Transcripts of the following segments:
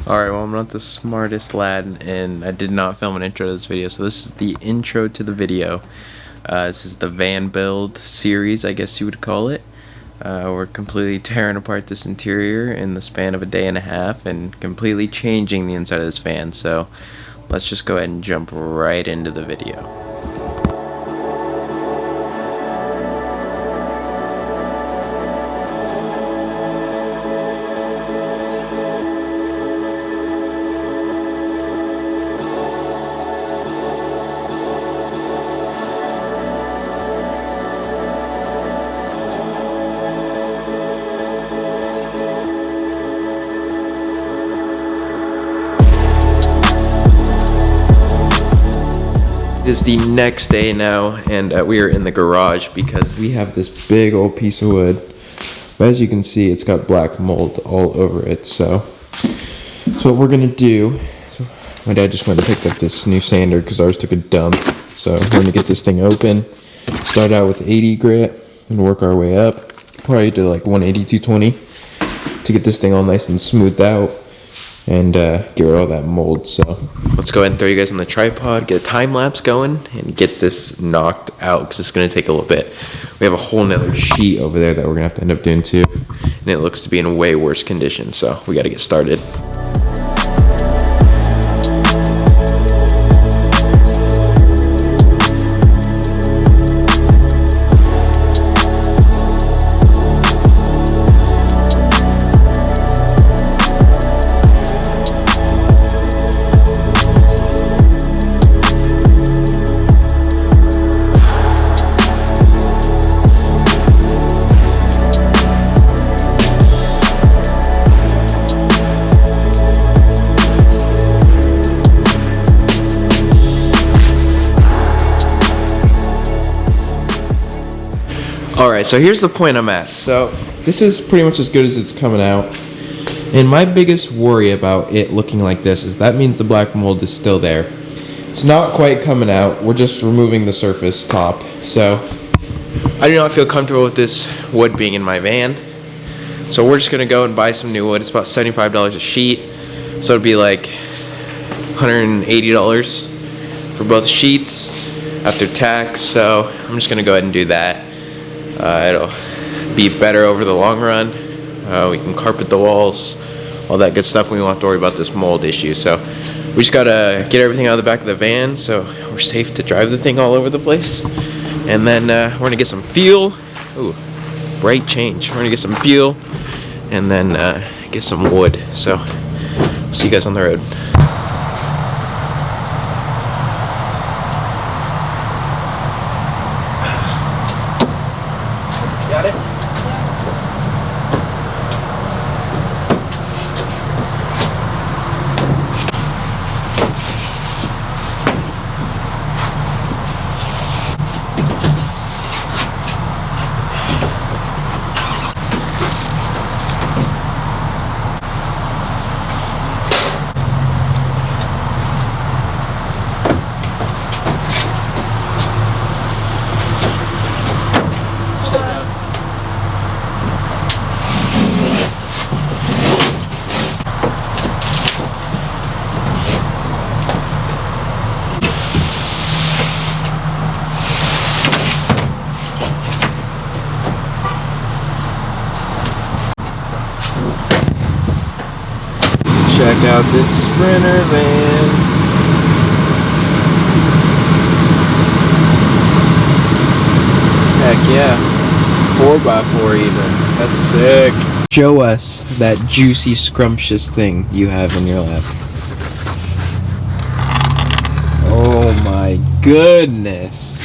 Alright, well, I'm not the smartest lad, and I did not film an intro to this video, so this is the intro to the video. This is the van build series, I guess you would call it. We're completely tearing apart this interior in the span of a day and a half and completely changing the inside of this van, so let's just go ahead and jump right into the video. It is the next day now, and we are in the garage because we have this big old piece of wood. But as you can see, it's got black mold all over it. So what we're gonna do, my dad just went and picked up this new sander because ours took a dump. So we're gonna get this thing open, start out with 80 grit and work our way up, probably to like 180, 220 to get this thing all nice and smoothed out and get rid of all that mold. So let's go ahead and throw you guys on the tripod, get a time lapse going, and get this knocked out because it's going to take a little bit. We have a whole nother sheet over there that we're going to have to end up doing too, and it looks to be in way worse condition, so we got to get started. Alright, so here's the point I'm at. So this is pretty much as good as it's coming out. And my biggest worry about it looking like this is that means the black mold is still there. It's not quite coming out. We're just removing the surface top. So I do not feel comfortable with this wood being in my van. So we're just going to go and buy some new wood. It's about $75 a sheet. So it'd be like $180 for both sheets after tax. So I'm just going to go ahead and do that. It'll be better over the long run. We can carpet the walls, all that good stuff. We won't have to worry about this mold issue. So we just gotta get everything out of the back of the van so we're safe to drive the thing all over the place. And then we're gonna get some fuel. Ooh, bright change. We're gonna get some fuel and then get some wood. So see you guys on the road. Got it? Sit down. Check out this Sprinter van. Heck yeah. 4x4 even. That's sick. Show us that juicy, scrumptious thing you have in your lap. Oh my goodness.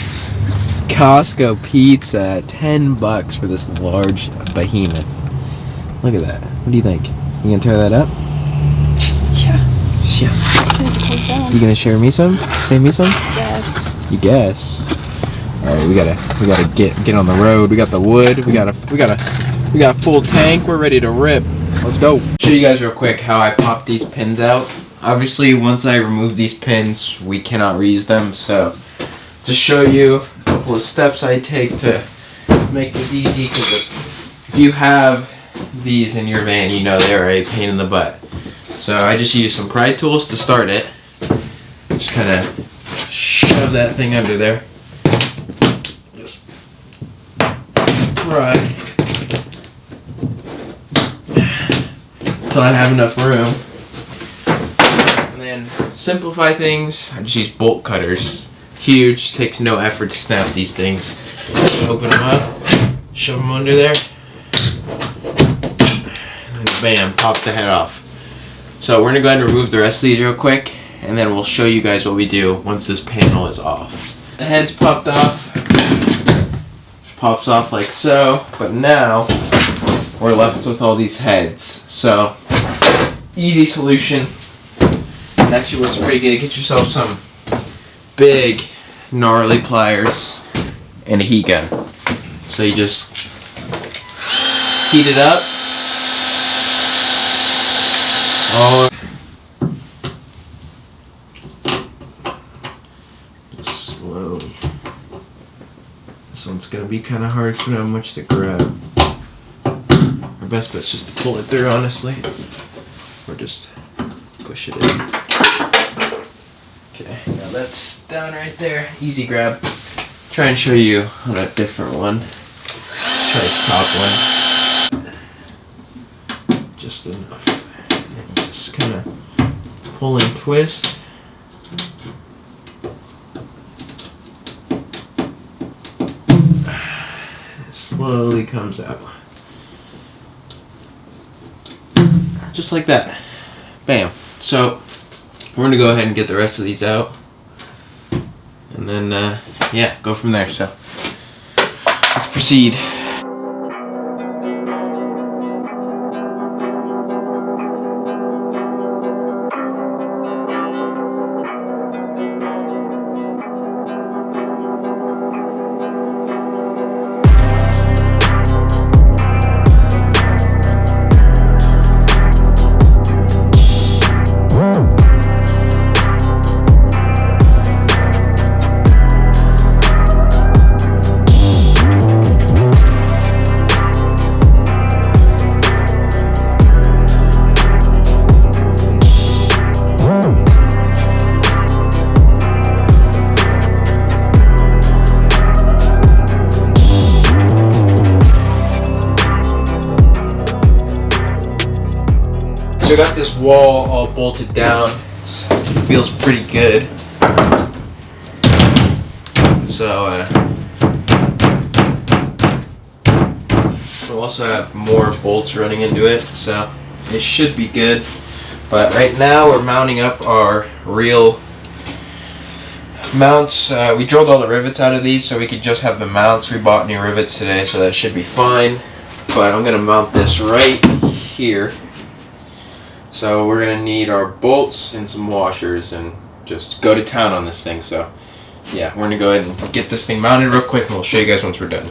Costco pizza, $10 for this large behemoth. Look at that. What do you think? You gonna tear that up? Yeah. You gonna share me some? Save me some? Yes. You guess. All right, we gotta get on the road. We got the wood. We got a full tank. We're ready to rip. Let's go. Show you guys real quick how I pop these pins out. Obviously, once I remove these pins, we cannot reuse them. So, just show you a couple of steps I take to make this easy. Because if you have these in your van, you know they're a pain in the butt. So I just use some pry tools to start it. Just kind of shove that thing under there. Just pry until I have enough room. And then simplify things. I just use bolt cutters. Huge, takes no effort to snap these things. Open them up, shove them under there, and bam, pop the head off. So we're gonna go ahead and remove the rest of these real quick, and then we'll show you guys what we do once this panel is off. The head's popped off. Pops off like so, but now we're left with all these heads. So easy solution. It actually works pretty good. Get yourself some big gnarly pliers and a heat gun. So you just heat it up. Just slowly. This one's gonna be kind of hard because we don't have much to grab. Our best bet's just to pull it through, honestly, or just push it in. Okay, now that's down right there. Easy grab. Try and show you on a different one. Try this top one. Just enough. And then you just kind of pull and twist. It slowly comes out. Just like that. Bam. So we're gonna go ahead and get the rest of these out, and then yeah, go from there. So let's proceed. So I got this wall all bolted down. It feels pretty good. So we'll also have more bolts running into it, so it should be good. But right now we're mounting up our reel mounts. We drilled all the rivets out of these so we could just have the mounts. We bought new rivets today, so that should be fine. But I'm gonna mount this right here. So we're gonna need our bolts and some washers and just go to town on this thing. So yeah, we're gonna go ahead and get this thing mounted real quick and we'll show you guys once we're done.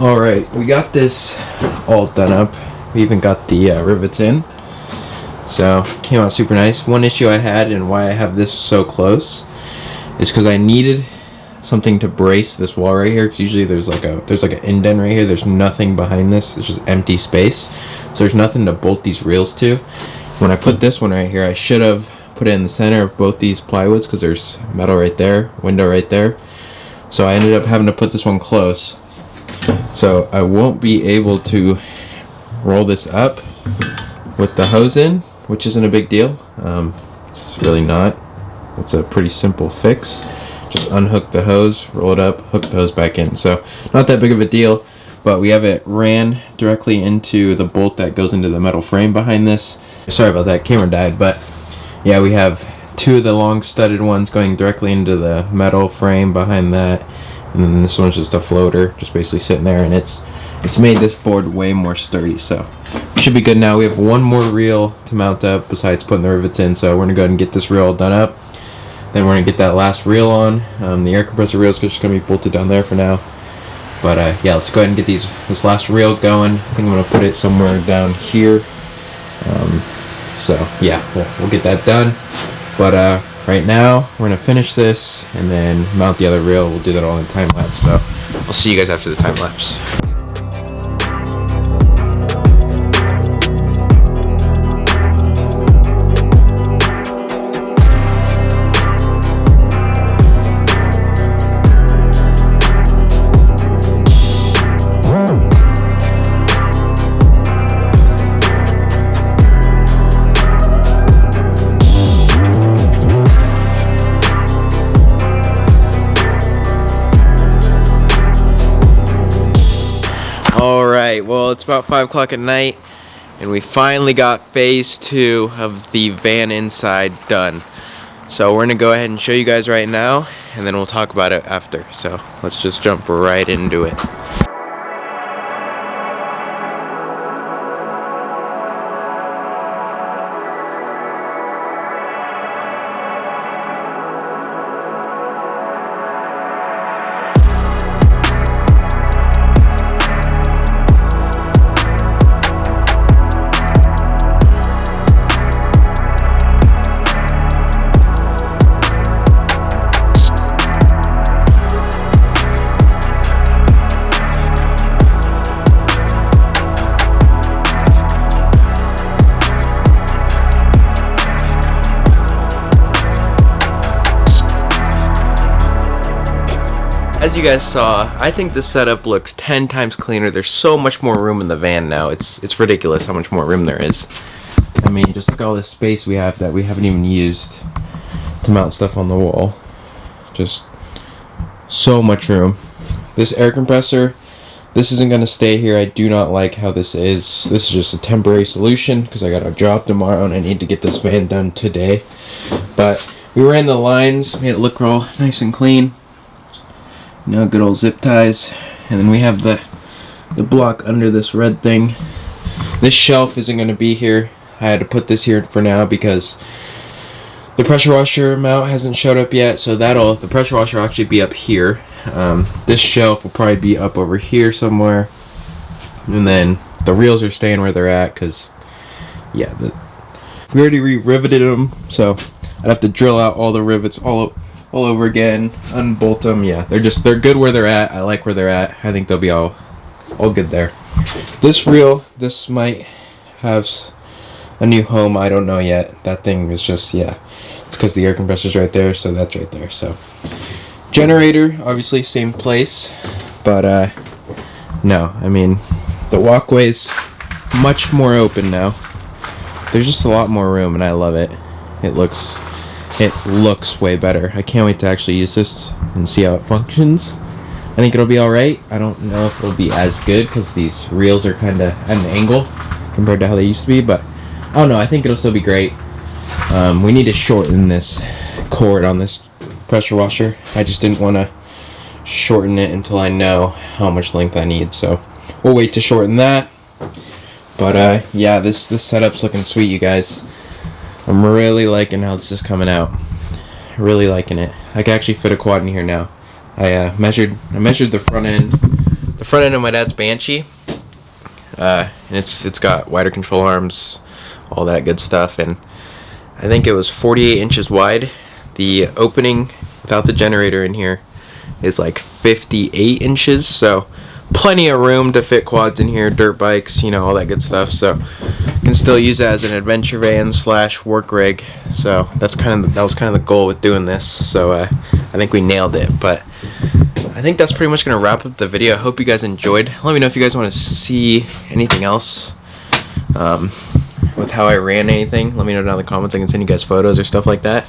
Alright, we got this all done up. We even got the rivets in. So came out super nice. One issue I had and why I have this so close is because I needed something to brace this wall right here, because usually there's like an indent right here. There's nothing behind this. It's just empty space. So there's nothing to bolt these reels to. When I put this one right here, I should have put it in the center of both these plywoods because there's metal right there, window right there. So I ended up having to put this one close. So I won't be able to roll this up with the hose in, which isn't a big deal. It's really not. It's a pretty simple fix. Just unhook the hose, roll it up, hook the hose back in. So not that big of a deal, but we have it ran directly into the bolt that goes into the metal frame behind this. Sorry about that, camera died, but yeah, we have two of the long studded ones going directly into the metal frame behind that, and then this one's just a floater, just basically sitting there, and it's made this board way more sturdy. So we should be good now. We have one more reel to mount up besides putting the rivets in, so we're gonna go ahead and get this reel done up. Then we're gonna get that last reel on. The air compressor reel is just gonna be bolted down there for now. But yeah, let's go ahead and get this last reel going. I think I'm gonna put it somewhere down here. So yeah, we'll get that done. But right now we're gonna finish this and then mount the other reel. We'll do that all in time lapse. So I'll see you guys after the time lapse. Alright, well, it's about 5 o'clock at night, and we finally got phase 2 of the van inside done. So we're going to go ahead and show you guys right now, and then we'll talk about it after. So let's just jump right into it. As you guys saw, I think the setup looks 10 times cleaner. There's so much more room in the van now. It's ridiculous how much more room there is. I mean, just look at all this space we have that we haven't even used to mount stuff on the wall. Just so much room. This air compressor, this isn't going to stay here. I do not like how this is. This is just a temporary solution because I got a job tomorrow and I need to get this van done today. But we ran the lines, made it look all nice and clean. You know, good old zip ties. And then we have the block under this red thing. This shelf isn't going to be here. I had to put this here for now because the pressure washer mount hasn't showed up yet. So the pressure washer will actually be up here. This shelf will probably be up over here somewhere. And then the reels are staying where they're at because, yeah, we already re-riveted them. So I'd have to drill out all the rivets all over again, unbolt them. Yeah, they're good where they're at. I like where they're at. I think they'll be all good there. This reel, this might have a new home. I don't know yet. That thing is just, yeah, it's because the air compressor's right there, so that's right there. So generator, obviously same place, but no, I mean the walkway's much more open now. There's just a lot more room, and I love it. It looks way better. I can't wait to actually use this and see how it functions. I think it'll be alright. I don't know if it'll be as good because these reels are kind of at an angle compared to how they used to be, but I don't know. I think it'll still be great. We need to shorten this cord on this pressure washer. I just didn't want to shorten it until I know how much length I need, so we'll wait to shorten that. But yeah, this setup's looking sweet, you guys. I'm really liking how this is coming out. Really liking it. I can actually fit a quad in here now. I measured the front end. The front end of my dad's Banshee. And it's got wider control arms, all that good stuff, and I think it was 48 inches wide. The opening without the generator in here is like 58 inches, so plenty of room to fit quads in here, dirt bikes, you know, all that good stuff. So you can still use it as an adventure van / work rig. So that was kind of the goal with doing this. So I think we nailed it. But I think that's pretty much gonna wrap up the video. I hope you guys enjoyed. Let me know if you guys want to see anything else with how I ran anything. Let me know down in the comments. I can send you guys photos or stuff like that.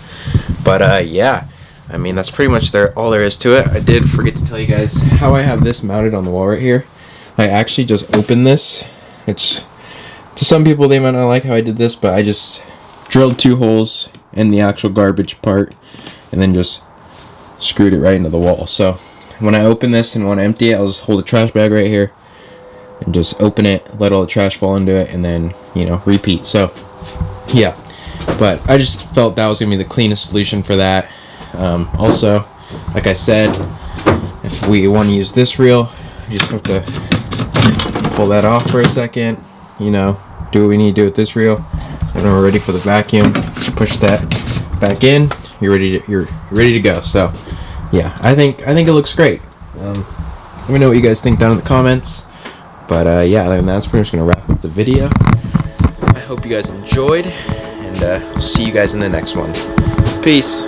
But yeah, I mean, that's pretty much all there is to it. I did forget to tell you guys how I have this mounted on the wall right here. I actually just opened this. It's, to some people, they might not like how I did this, but I just drilled 2 holes in the actual garbage part and then just screwed it right into the wall. So when I open this and want to empty it, I'll just hold a trash bag right here and just open it, let all the trash fall into it, and then, you know, repeat. So yeah, but I just felt that was gonna be the cleanest solution for that. Also, like I said, if we want to use this reel, you just have to pull that off for a second, you know, do what we need to do with this reel, and when we're ready for the vacuum, just push that back in. You're ready to go. So yeah, I think it looks great. Let me know what you guys think down in the comments. But yeah, other than that, that's pretty much gonna wrap up the video. I hope you guys enjoyed, and I'll see you guys in the next one. Peace.